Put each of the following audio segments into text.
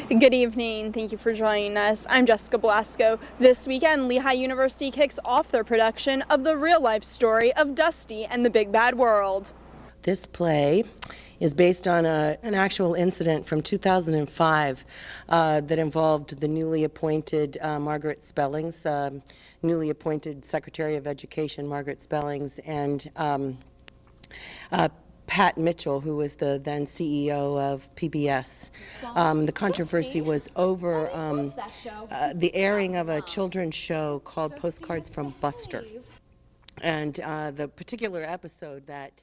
Good evening. Thank you for joining us. I'm Jessica Blasco. This weekend, Lehigh University kicks off their production of the real-life story of Dusty and the Big Bad World. This play is based on an actual incident from 2005 that involved the newly appointed Margaret Spellings, newly appointed Secretary of Education Margaret Spellings, and Pat Mitchell, who was the then CEO of PBS. The controversy was over the airing of a children's show called Postcards from Buster. And the particular episode that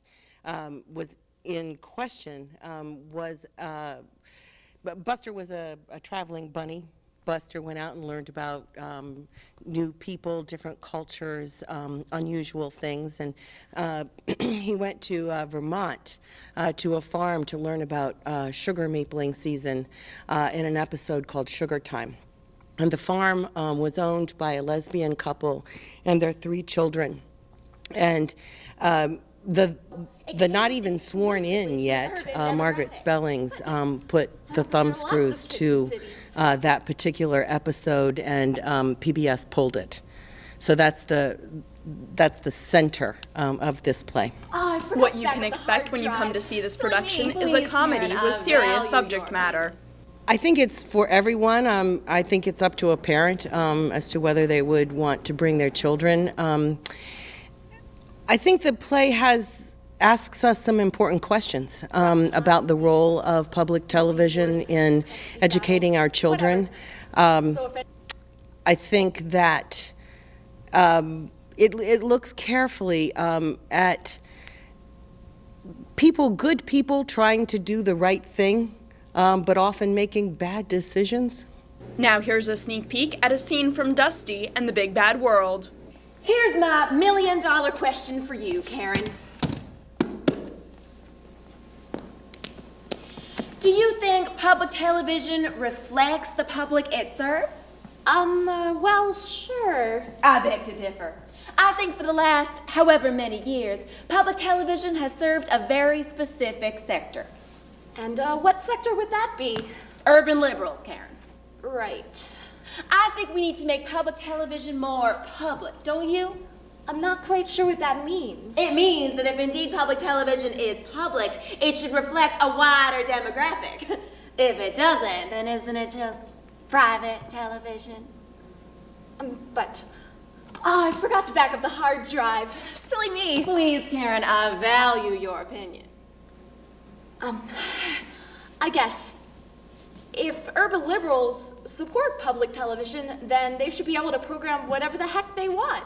was in question was Buster was a traveling bunny. Buster went out and learned about new people, different cultures, unusual things, and he went to Vermont to a farm to learn about sugar mapling season in an episode called Sugar Time. And the farm was owned by a lesbian couple and their 3 children. And the not even sworn in yet Margaret Spellings put the thumb screws to that particular episode, and PBS pulled it. So that's the center of this play. What you can expect when you come to see this production is a comedy with serious subject matter. I think it's for everyone. I think it's up to a parent as to whether they would want to bring their children. I think the play asks us some important questions about the role of public television in educating our children. I think that it looks carefully at good people trying to do the right thing, but often making bad decisions. Now here's a sneak peek at a scene from Dusty and the Big Bad World. Here's my million-dollar question for you, Karen. Do you think public television reflects the public it serves? Well, sure. I beg to differ. I think for the last however many years, public television has served a very specific sector. And what sector would that be? Urban liberals, Karen. Right. I think we need to make public television more public, don't you? I'm not quite sure what that means. It means that if indeed public television is public, it should reflect a wider demographic. If it doesn't, then isn't it just private television? I forgot to back up the hard drive. Silly me. Please, Karen, I value your opinion. I guess if urban liberals support public television, then they should be able to program whatever the heck they want.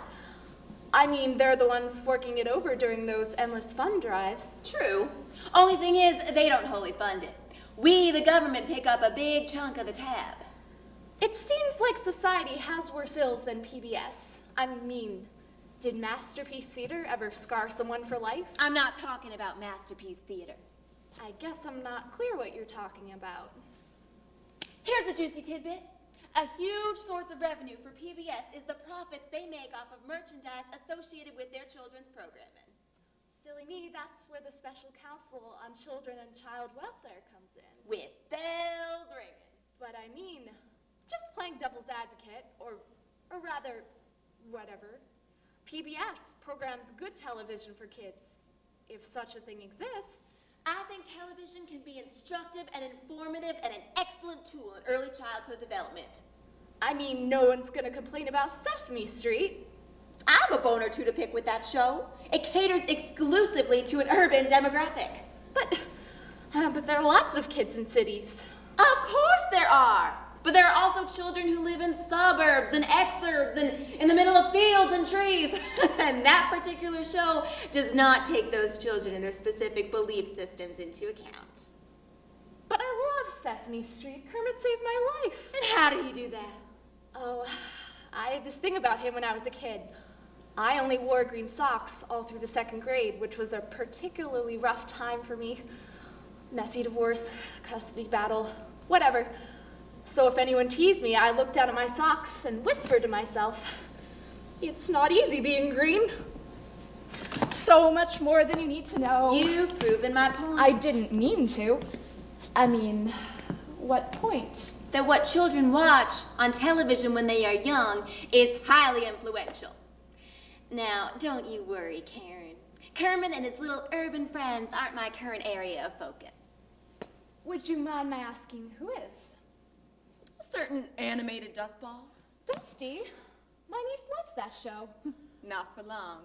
I mean, they're the ones forking it over during those endless fund drives. True. Only thing is, they don't wholly fund it. We, the government, pick up a big chunk of the tab. It seems like society has worse ills than PBS. I mean, did Masterpiece Theater ever scar someone for life? I'm not talking about Masterpiece Theater. I guess I'm not clear what you're talking about. Here's a juicy tidbit. A huge source of revenue for PBS is the profits they make off of merchandise associated with their children's programming. Silly me, that's where the Special Council on Children and Child Welfare comes in. With bells ringing. But I mean, just playing devil's advocate, or rather, whatever. PBS programs good television for kids, if such a thing exists. I think television can be instructive and informative and an excellent tool in early childhood development. I mean, no one's gonna complain about Sesame Street. I have a bone or two to pick with that show. It caters exclusively to an urban demographic. But there are lots of kids in cities. Of course there are. But there are also children who live in suburbs and exurbs and in the middle of fields and trees. And that particular show does not take those children and their specific belief systems into account. But I love Sesame Street. Kermit saved my life. And how did he do that? Oh, I had this thing about him when I was a kid. I only wore green socks all through the 2nd grade, which was a particularly rough time for me. Messy divorce, custody battle, whatever. So if anyone teased me, I looked down at my socks and whispered to myself, "It's not easy being green." So much more than you need to know. You've proven my point. I didn't mean to. I mean, what point? that what children watch on television when they are young is highly influential. Now, don't you worry, Karen. Kermit and his little urban friends aren't my current area of focus. Would you mind my asking who is? A certain animated dustball. Dusty. My niece loves that show. Not for long.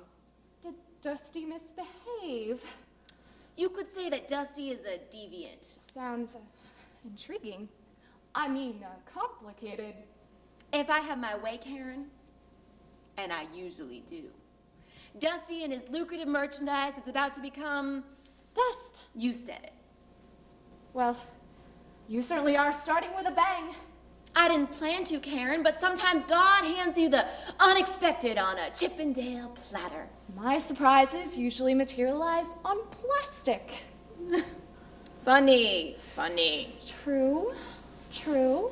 Did Dusty misbehave? You could say that Dusty is a deviant. Sounds intriguing. I mean, complicated. If I have my way, Karen, and I usually do, Dusty and his lucrative merchandise is about to become dust. You said it. Well, you certainly are starting with a bang. I didn't plan to, Karen, but sometimes God hands you the unexpected on a Chippendale platter. My surprises usually materialize on plastic. Funny, funny. True, true.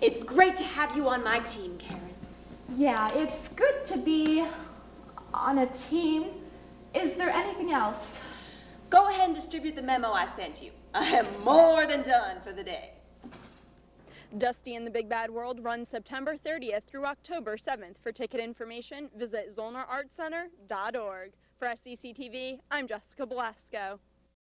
It's great to have you on my team, Karen. Yeah, it's good to be on a team. Is there anything else? Go ahead and distribute the memo I sent you. I am more than done for the day. Dusty and the Big Bad World runs September 30th through October 7th. For ticket information, visit ZollnerArtCenter.org. For SEC TV, I'm Jessica Belasco.